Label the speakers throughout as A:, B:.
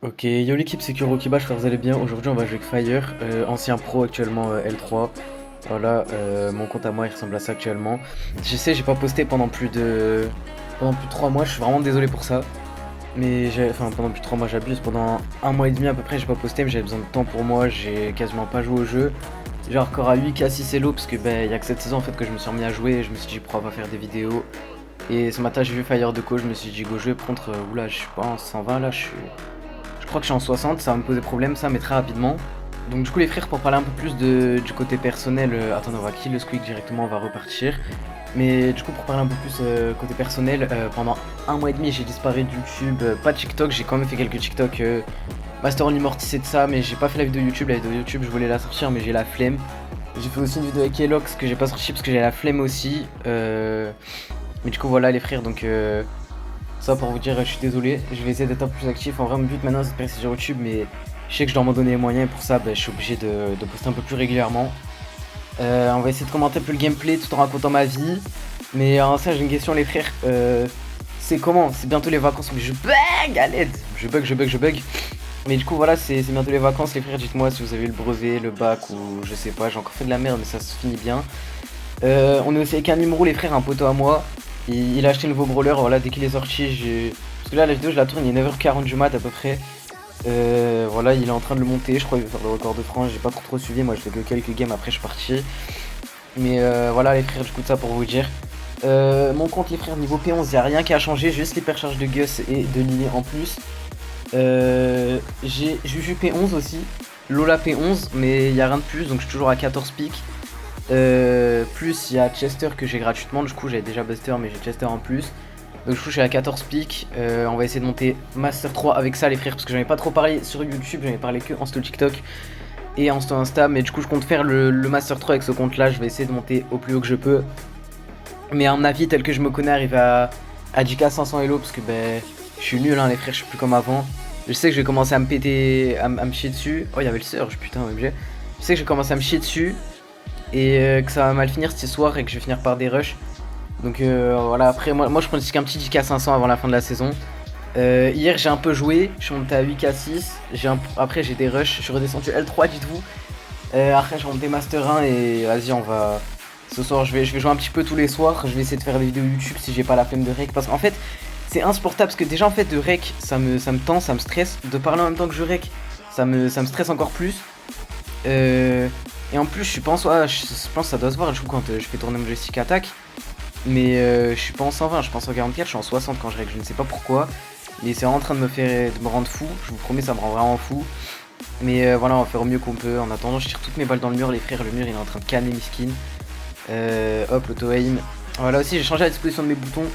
A: Ok, yo l'équipe, c'est Kurokiba, j'espère que vous allez bien. Aujourd'hui, on va jouer avec Fire, ancien pro actuellement L3. Voilà, mon compte à moi, il ressemble à ça actuellement. Je sais, j'ai pas posté pendant plus de 3 mois, je suis vraiment désolé pour ça. Enfin, pendant plus de 3 mois, j'abuse. Pendant un mois et demi à peu près, j'ai pas posté, mais j'avais besoin de temps pour moi, j'ai quasiment pas joué au jeu. J'ai encore à 8 k 6 Elo, parce que ben, y a que cette saison en fait que je me suis remis à jouer, et je me suis dit pourquoi pas faire des vidéos. Et ce matin, j'ai vu Fire de co, je me suis dit go jouer contre, oula, je suis pas en 120 là, je crois que je suis en 60, ça va me poser problème ça, mais très rapidement. Donc du coup les frères, pour parler un peu plus du côté personnel, attendez, on va kill le squeak directement, on va repartir. Mais du coup pour parler un peu plus côté personnel, pendant un mois et demi j'ai disparu de YouTube, pas de TikTok, j'ai quand même fait quelques TikTok Master on Immortis et de ça, mais j'ai pas fait la vidéo YouTube je voulais la sortir mais j'ai la flemme. J'ai fait aussi une vidéo avec Elox que j'ai pas sorti parce que j'ai la flemme aussi. Mais du coup voilà les frères, donc ça pour vous dire, je suis désolé, je vais essayer d'être un peu plus actif. En vrai, mon but maintenant c'est de percer sur YouTube, mais je sais que je dois m'en donner les moyens et pour ça, je suis obligé de poster un peu plus régulièrement. On va essayer de commenter un peu le gameplay tout en racontant ma vie. Mais avant ça, j'ai une question, les frères. C'est comment? C'est bientôt les vacances, mais je bug à l'aide. Je bug. Mais du coup, voilà, c'est bientôt les vacances, les frères. Dites-moi si vous avez eu le brevet, le bac ou je sais pas. J'ai encore fait de la merde, mais ça se finit bien. On est aussi avec un numéro, les frères, un poteau à moi. Il a acheté un nouveau brawler, voilà, dès qu'il est sorti, parce que là, la vidéo, je la tourne, il est 9h40 du mat à peu près. Voilà, il est en train de le monter, je crois qu'il veut faire le record de France, j'ai pas trop suivi, moi je fais que quelques games, après je suis parti. Mais voilà les frères, du coup, ça pour vous dire. Mon compte, les frères, niveau P11, y a rien qui a changé, juste l'hypercharge de Gus et de Lily en plus. J'ai Juju P11 aussi, Lola P11, mais y a rien de plus, donc je suis toujours à 14 pics. Plus il y a Chester que j'ai gratuitement, du coup j'avais déjà Buster mais j'ai Chester en plus. Donc du coup je suis à 14 pics, on va essayer de monter Master 3 avec ça les frères, parce que j'en ai pas trop parlé sur YouTube, j'en ai parlé que en sto TikTok et en sto Insta, mais du coup je compte faire le Master 3 avec ce compte là, je vais essayer de monter au plus haut que je peux. Mais à mon avis, tel que je me connais, arriver à 10k 500 Elo, parce que je suis nul hein les frères, je suis plus comme avant. Je sais que je vais commencer à me péter, à me chier dessus. Oh il y avait le surge, putain obligé. Je sais que je vais commencer à me chier dessus et que ça va mal finir ce soir et que je vais finir par des rushs. Donc voilà, après moi je pronostique un petit 10k 500 avant la fin de la saison. Hier j'ai un peu joué, je suis monté à 8k 6, après j'ai des rushs, je suis redescendu L3 dites-vous. Après j'ai monté Master 1 et vas-y on va... Ce soir je vais jouer un petit peu tous les soirs, je vais essayer de faire des vidéos YouTube si j'ai pas la flemme de rec. Parce qu'en fait c'est insupportable, parce que déjà en fait de rec ça me tend, ça me stresse. De parler en même temps que je rec, ça me stresse encore plus. Et en plus je suis pas en soi, je pense que ça doit se voir du coup quand je fais tourner mon joystick attaque. Mais je suis pas en 120, je pense en 44, je suis en 60 quand je règle, je ne sais pas pourquoi. Mais c'est vraiment en train de me rendre fou, je vous promets ça me rend vraiment fou. Mais voilà, on va faire au mieux qu'on peut. En attendant, je tire toutes mes balles dans le mur, les frères, le mur il est en train de canner mes skins. Hop, l'auto-aim. Voilà aussi, j'ai changé la disposition de mes boutons.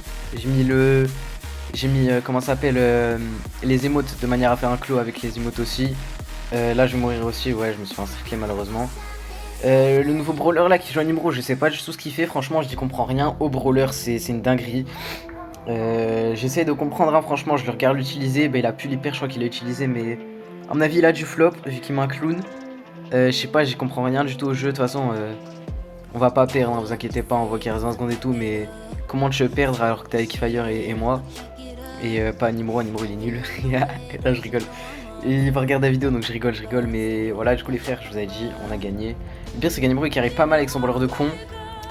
A: J'ai mis comment ça s'appelle, les émotes de manière à faire un clos avec les émotes aussi. Là je vais mourir aussi, ouais, je me suis fait encercler malheureusement. Le nouveau brawler là qui joue à Nimro, je sais pas du tout ce qu'il fait, franchement je n'y comprends rien. Au brawler c'est une dinguerie. J'essaie de comprendre hein, franchement je le regarde l'utiliser, il a pu l'hyper, je crois qu'il a utilisé, mais à mon avis il a du flop vu qu'il met un clown. Je sais pas, j'y comprends rien du tout au jeu, de toute façon on va pas perdre, hein, vous inquiétez pas, on voit qu'il reste 20 secondes et tout, mais comment tu veux perdre alors que t'es avec Fire et moi. Et pas Nimro il est nul. Là je rigole. Et il va regarder la vidéo donc je rigole, mais voilà, du coup les frères, je vous avais dit, on a gagné. Le pire c'est qu'Animro il carry pas mal avec son brawler de con,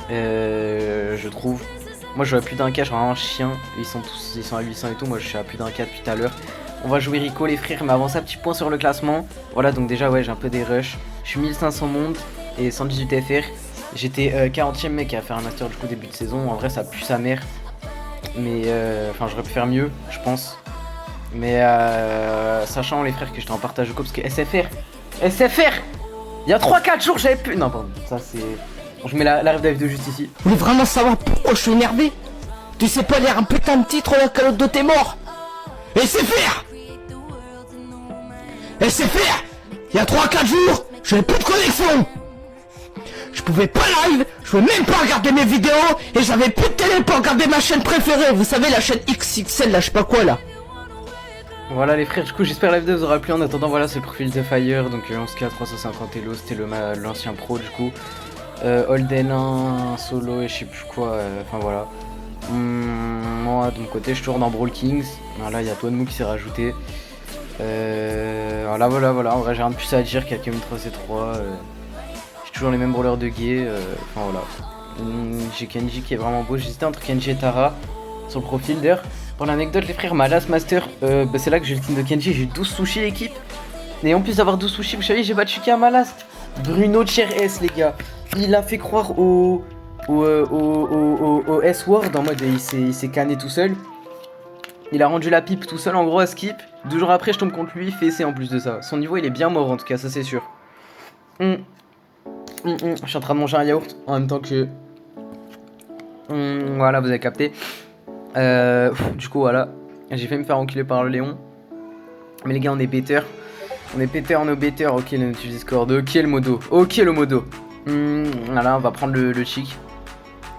A: je trouve. Moi j'aurais plus d'un K, je suis vraiment un chien, ils sont à 800 et tout, moi je suis à plus d'un K depuis tout à l'heure. On va jouer Rico les frères, mais avant ça, petit point sur le classement. Voilà, donc déjà ouais j'ai un peu des rushs. Je suis 1500 monde et 118 FR. J'étais 40ème mec à faire un master du coup début de saison, en vrai ça pue sa mère. Mais enfin j'aurais pu faire mieux, je pense. Mais sachant les frères que j'étais en partage de co parce que SFR il y a 3-4 jours j'avais pu... Non pardon, ça c'est... Bon, je mets la ref de la vidéo juste ici.
B: Vous voulez vraiment savoir pourquoi je suis énervé? Tu sais pas lire un putain de titre, la calotte de tes morts. SFR SFR Il y a 3-4 jours, j'avais plus de connexion. Je pouvais pas live, je pouvais même pas regarder mes vidéos, et j'avais plus de télé pour regarder ma chaîne préférée. Vous savez, la chaîne XXL là, je sais pas quoi là.
A: Voilà les frères, du coup j'espère la vidéo vous aura plu. En attendant voilà c'est le profil de Fire, donc 11K 350 Elo, c'était l'ancien pro du coup. Holden 1 solo et je sais plus quoi, enfin voilà. Moi de mon côté je tourne en Brawl Kings, voilà il y a Toanmou qui s'est rajouté. Voilà. En vrai, j'ai rien de plus à dire qu'à Kami 3C3. J'ai toujours les mêmes brawlers de Gué. Enfin, voilà. J'ai Kenji qui est vraiment beau. J'hésitais entre Kenji et Tara sur le profil d'ailleurs. Pour l'anecdote, les frères, ma last master, c'est là que j'ai le team de Kenji. J'ai 12 sushis l'équipe. Et en plus d'avoir 12 sushis, vous savez, j'ai battu qui à ma last? Bruno Cher S, les gars. Il a fait croire au S-Word en mode il s'est canné tout seul. Il a rendu la pipe tout seul en gros à skip. 2 jours après je tombe contre lui, fessé en plus de ça. Son niveau il est bien mort en tout cas, ça c'est sûr. Je suis en train de manger un yaourt en même temps que... voilà, vous avez capté. Du coup voilà, j'ai fait me faire enculer par le Léon. Mais les gars on est better. On est better, on est better. Ok le notif Discord, ok le modo. Ok le modo. Voilà, on va prendre le chic.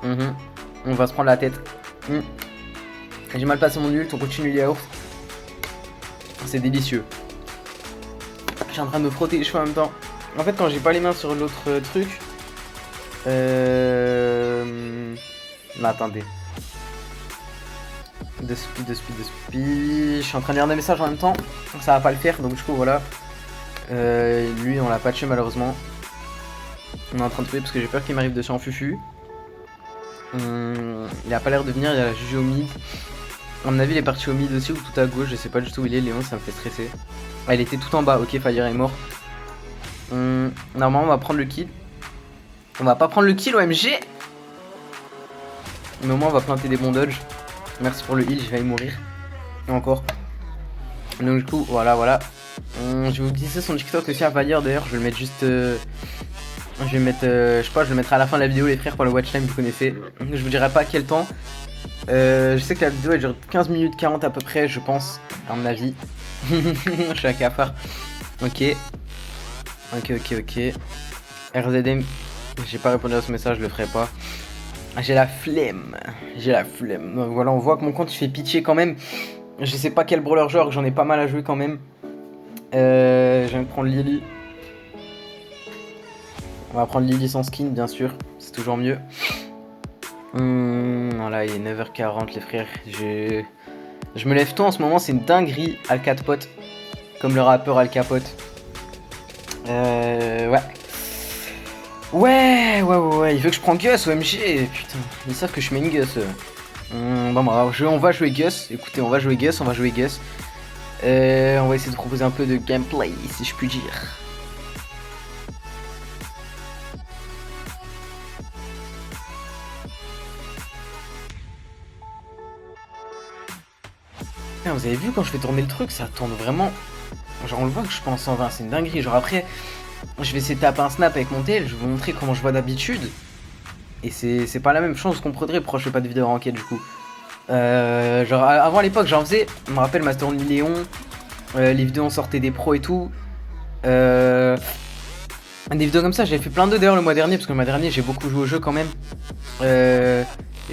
A: On va se prendre la tête. J'ai mal passé mon ult, on continue les yaourts. C'est délicieux. Je suis en train de me frotter les cheveux en même temps. En fait quand j'ai pas les mains sur l'autre truc. Non attendez. De speed. Je suis en train de lire des messages en même temps. Ça va pas le faire donc du coup voilà. Lui on l'a patché malheureusement. On est en train de trouver parce que j'ai peur qu'il m'arrive dessus en fufu. Il a pas l'air de venir, il a la Juju au mid. À mon avis il est parti au mid aussi ou tout à gauche, je sais pas du tout où il est, Léon ça me fait stresser. Ah il était tout en bas, ok Fire est mort. Normalement on va prendre le kill. On va pas prendre le kill OMG. Mais au moins on va planter des bons dodges. Merci pour le heal, j'ai failli mourir. Et encore. Donc du coup voilà. Je vais vous glisser son TikTok aussi à Valier d'ailleurs, je vais le mettre juste... Je vais mettre, je sais pas, je le mettrai à la fin de la vidéo les frères pour le watch time, vous connaissez. Je vous dirai pas à quel temps. Je sais que la vidéo elle dure 15 minutes 40 à peu près, je pense, à mon avis. Je suis à cafard. Ok. RZM, j'ai pas répondu à ce message, je le ferai pas. J'ai la flemme. Donc voilà, on voit que mon compte il fait pitié quand même. Je sais pas quel brawler genre, j'en ai pas mal à jouer quand même. Je viens de prendre Lily. On va prendre Lily sans skin bien sûr, c'est toujours mieux. Voilà, il est 9h40 les frères. Je me lève tôt en ce moment, c'est une dinguerie Al Capote. Comme le rappeur Al Capote. Ouais, il veut que je prenne Gus, OMG. Putain, ils savent que je main Gus. Bon bah, on va jouer Gus. Écoutez, on va jouer Gus. On va essayer de proposer un peu de gameplay, si je puis dire. Vous avez vu quand je fais tourner le truc, ça tourne vraiment. Genre on le voit que je pense en 20, c'est une dinguerie. Genre après, je vais essayer de taper un snap avec mon tel, je vais vous montrer comment je vois d'habitude. Et c'est pas la même chose, vous comprendrez pourquoi je fais pas de vidéo en enquête du coup. Genre avant à l'époque j'en faisais, je me rappelle Master Only Léon, les vidéos on sortait des pros et tout. Des vidéos comme ça, j'avais fait plein d'eux d'ailleurs le mois dernier, parce que le mois dernier j'ai beaucoup joué au jeu quand même. Je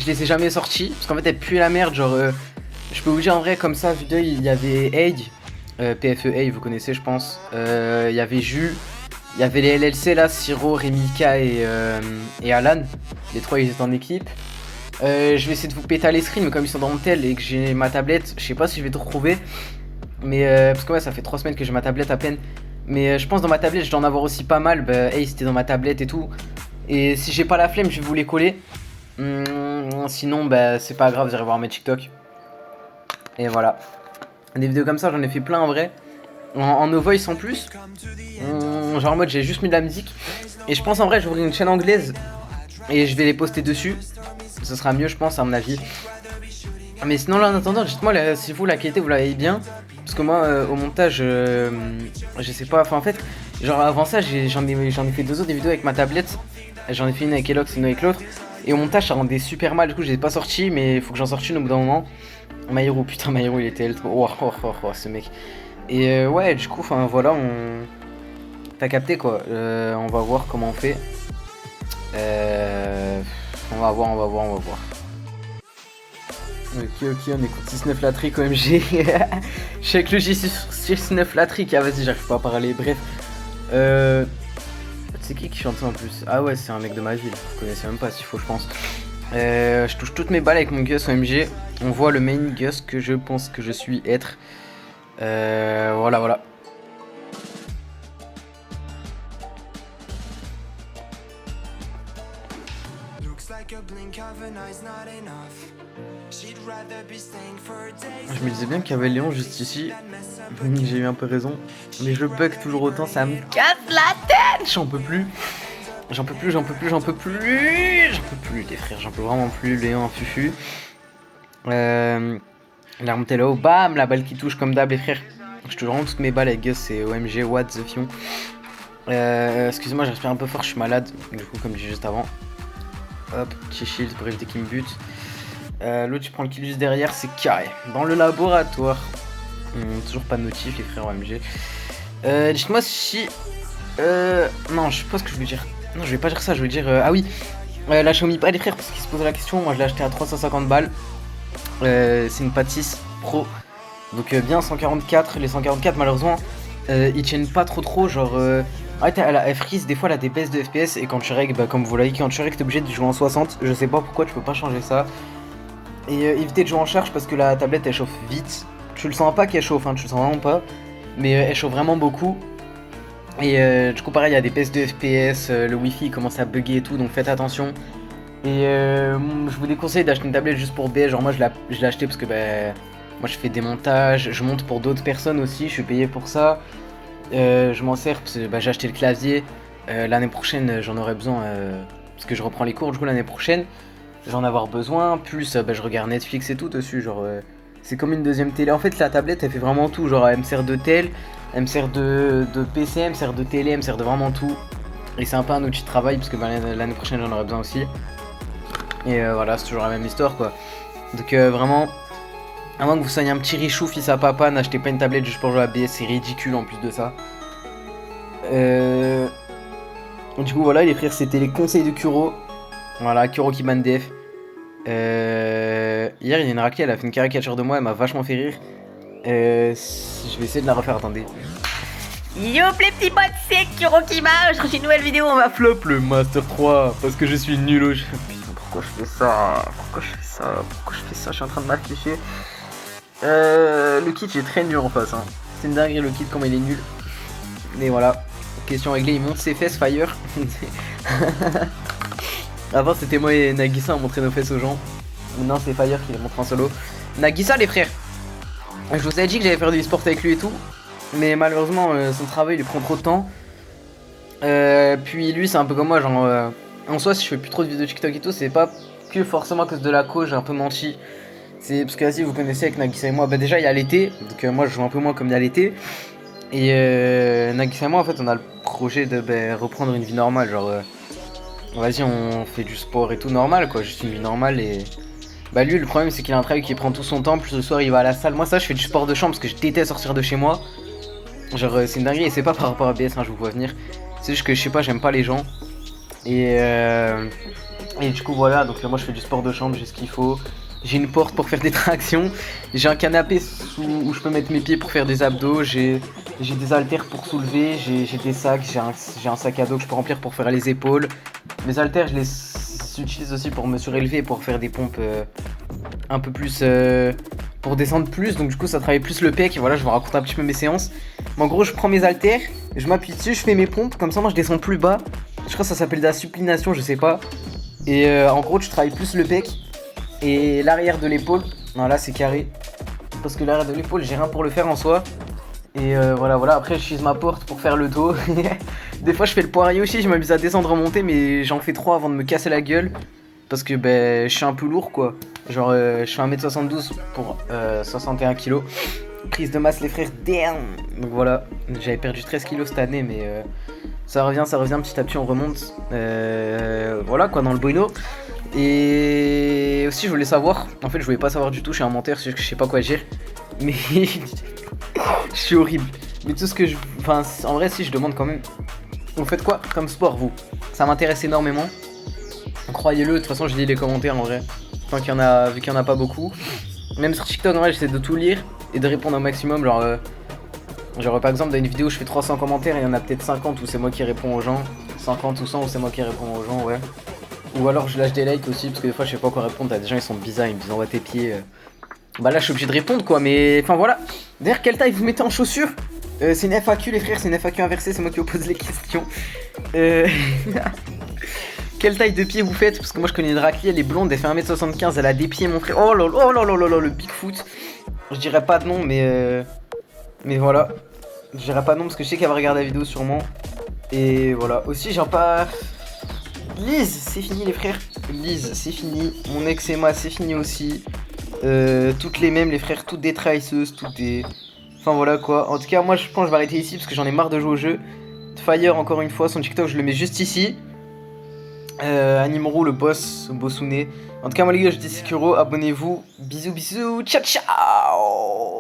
A: les ai jamais sortis, parce qu'en fait elles puaient la merde, genre... je peux vous dire en vrai, comme ça, vidéo, il y avait Egg, PFE Egg, vous connaissez je pense. Il y avait Jus, il y avait les LLC là, Siro, Remika et Alan. Les trois ils étaient en équipe. Je vais essayer de vous péter les screens, mais comme ils sont dans mon tel et que j'ai ma tablette, je sais pas si je vais te retrouver. Mais parce que ouais, ça fait 3 semaines que j'ai ma tablette à peine. Mais je pense dans ma tablette, je dois en avoir aussi pas mal. Hey, c'était dans ma tablette et tout. Et si j'ai pas la flemme, je vais vous les coller. Sinon, c'est pas grave, vous irez voir mes TikTok. Et voilà. Des vidéos comme ça, j'en ai fait plein en vrai. En no voice en plus. Genre en mode, j'ai juste mis de la musique. Et je pense en vrai, j'ouvrirai une chaîne anglaise. Et je vais les poster dessus. Ce sera mieux, je pense, à mon avis. Mais sinon, là, en attendant, dites-moi si vous, la qualité, vous l'avez bien. Parce que moi, au montage, je sais pas. Enfin, en fait, genre avant ça, j'en ai fait 2 autres des vidéos avec ma tablette. J'en ai fait une avec Elox et une avec l'autre. Et au montage, ça rendait super mal. Du coup, je les ai pas sortis. Mais il faut que j'en sorte une au bout d'un moment. Maïro, putain, Maïro, il était oh, ce mec. Et ouais, du coup, enfin voilà, t'as capté quoi. On va voir comment on fait. On va voir. Ok, on écoute 6-9 la trick OMG. Je sais que le J6-9 la trick. Ah, vas-y, j'arrive pas à parler. Bref. C'est qui chante ça en plus? Ah, ouais, c'est un mec de ma ville. Vous connaissez même pas, s'il faut, je pense. Je touche toutes mes balles avec mon Gus OMG. On voit le main Gus que je pense que je suis être. Voilà. Je me disais bien qu'il y avait Léon juste ici. J'ai eu un peu raison. Mais je bug toujours autant, ça me casse la tête. J'en peux plus. J'en peux plus, les frères, j'en peux vraiment plus. Léon, Fufu. Il a remonté là-haut, bam, la balle qui touche comme d'hab, les frères. Je touche vraiment toutes mes balles avec Gus, c'est OMG, what the fion. Excusez-moi, je respire un peu fort, je suis malade. Du coup, comme dit juste avant. Hop, petit shield pour éviter qu'il me bute. L'autre, tu prends le kill juste derrière, c'est carré. Dans le laboratoire. Toujours pas de notif, les frères OMG. Dites-moi si. Non, je sais pas ce que je voulais dire. Non, je vais pas dire ça, je vais dire. Ah oui, la Xiaomi Pad, les frères, parce qu'ils se posaient la question. Moi, je l'ai acheté à 350 balles. C'est une Pad 6 Pro. Donc, bien 144. Les 144, malheureusement, ils tiennent pas trop. Genre. Ouais, elle freeze, des fois elle a des baisses de FPS. Et quand tu règles, bah, comme vous l'avez, quand tu règles, t'es obligé de jouer en 60. Je sais pas pourquoi tu peux pas changer ça. Et éviter de jouer en charge parce que la tablette elle chauffe vite. Tu le sens pas qu'elle chauffe, hein, tu le sens vraiment pas. Mais elle chauffe vraiment beaucoup. Et du coup, pareil, il y a des baisses de FPS. Le wifi commence à bugger et tout, donc faites attention. Et je vous déconseille d'acheter une tablette juste pour BS. Genre, moi je l'ai acheté parce que moi je fais des montages. Je monte pour d'autres personnes aussi, je suis payé pour ça. Je m'en sers parce que j'ai acheté le clavier. L'année prochaine, j'en aurai besoin parce que je reprends les cours. Du coup, l'année prochaine, j'en avoir besoin. Plus, je regarde Netflix et tout dessus. Genre, c'est comme une deuxième télé. En fait, la tablette, elle fait vraiment tout. Genre, elle me sert de tel, elle me sert de PC, elle me sert de télé, elle me sert de vraiment tout. Et c'est un peu un outil de travail parce que l'année prochaine, j'en aurai besoin aussi. Et voilà, c'est toujours la même histoire, quoi. Donc, vraiment. À moins que vous soyez un petit richou fils à papa, n'achetez pas une tablette juste pour jouer à BS, c'est ridicule en plus de ça. Du coup voilà les frères, c'était les conseils de Kuro. Voilà, Kuro qui ban DF. Hier il y a une raclée, elle a fait une caricature de moi, elle m'a vachement fait rire. Je vais essayer de la refaire, attendez. Yo les petits bots, c'est Kuro qui m'a, je refais une nouvelle vidéo, on va flop le Master 3 parce que je suis nul au jeu. Putain, pourquoi je fais ça? Je suis en train de m'afficher. Le kit est très nul en face, hein. C'est une dinguerie le kit comment il est nul. Mais voilà, question réglée, il monte ses fesses Fire. Avant c'était moi et Nagisa on montrait nos fesses aux gens. Maintenant c'est Fire qui les montre en solo. Nagisa les frères, je vous ai dit que j'allais faire du e-sport avec lui et tout. Mais malheureusement son travail lui prend trop de temps. Puis lui c'est un peu comme moi, genre en soi si je fais plus trop de vidéos TikTok et tout, c'est pas que forcément à cause de la cause, j'ai un peu menti. C'est parce que si vous connaissez avec Nagisa et moi, déjà il y a l'été, donc moi je joue un peu moins comme il y a l'été. Et Nagisa et moi en fait on a le projet de reprendre une vie normale, genre vas-y on fait du sport et tout normal quoi, juste une vie normale. Et lui le problème c'est qu'il a un travail qui prend tout son temps, plus le soir il va à la salle. Moi ça je fais du sport de chambre parce que je déteste sortir de chez moi. Genre c'est une dinguerie et c'est pas par rapport à BS, hein, je vous vois venir. C'est juste que je sais pas, j'aime pas les gens. Et du coup voilà, donc moi je fais du sport de chambre, j'ai ce qu'il faut. J'ai une porte pour faire des tractions. J'ai un canapé où je peux mettre mes pieds pour faire des abdos. J'ai des haltères pour soulever. J'ai des sacs. J'ai un sac à dos que je peux remplir pour faire les épaules. Mes haltères, je les utilise aussi pour me surélever et pour faire des pompes un peu plus... pour descendre plus. Donc du coup, ça travaille plus le pec. Et voilà, je vous raconte un petit peu mes séances. Mais en gros, je prends mes haltères. Je m'appuie dessus, je fais mes pompes. Comme ça, moi, je descends plus bas. Je crois que ça s'appelle de la supination, je sais pas. Et en gros, tu travailles plus le pec. Et l'arrière de l'épaule, non là c'est carré. Parce que l'arrière de l'épaule, j'ai rien pour le faire en soi. Et voilà, après j'utilise ma porte pour faire le dos. Des fois je fais le poirier aussi, je m'amuse à descendre remonter, mais j'en fais 3 avant de me casser la gueule. Parce que je suis un peu lourd quoi. Genre je fais 1m72 pour 61 kg. Prise de masse les frères, damn. Donc voilà, j'avais perdu 13 kg cette année, mais ça revient petit à petit, on remonte. Voilà quoi, dans le bueno. Et aussi je voulais savoir, en fait je voulais pas savoir du tout, je suis un menteur, c'est juste que je sais pas quoi dire. Mais je suis horrible. Mais tout ce que en vrai si je demande quand même, vous faites quoi comme sport vous? Ça m'intéresse énormément. Croyez-le, de toute façon je lis les commentaires en vrai. Tant qu'il y en a, vu qu'il y en a pas beaucoup. Même sur TikTok en vrai j'essaie de tout lire et de répondre au maximum. Genre par exemple dans une vidéo je fais 300 commentaires et il y en a peut-être 50 où c'est moi qui réponds aux gens. 50 ou 100 où c'est moi qui réponds aux gens, ouais. Ou alors je lâche des likes aussi parce que des fois je sais pas quoi répondre, t'as des gens ils sont bizarres, ils me disent envoie tes pieds. Là je suis obligé de répondre quoi, mais enfin voilà. D'ailleurs, quelle taille vous mettez en chaussures? C'est une FAQ les frères, c'est une FAQ inversée, c'est moi qui vous pose les questions. Quelle taille de pied vous faites? Parce que moi je connais une raclée, elle est blonde, elle fait 1m75, elle a des pieds mon frère. Oh là là là là là, le Bigfoot. Je dirais pas de nom mais voilà. Je dirais pas de nom parce que je sais qu'elle va regarder la vidéo sûrement. Et voilà. Aussi j'ai pas... Lise, c'est fini les frères. Lise, c'est fini. Mon eczéma, c'est fini aussi. Toutes les mêmes les frères, toutes des trahisseuses, toutes des... Enfin voilà quoi. En tout cas moi je pense que je vais arrêter ici parce que j'en ai marre de jouer au jeu. Fire encore une fois, son TikTok je le mets juste ici. Animeru le boss, Bosune. En tout cas moi les gars je dis Sekiro, abonnez-vous. Bisous bisous, ciao ciao.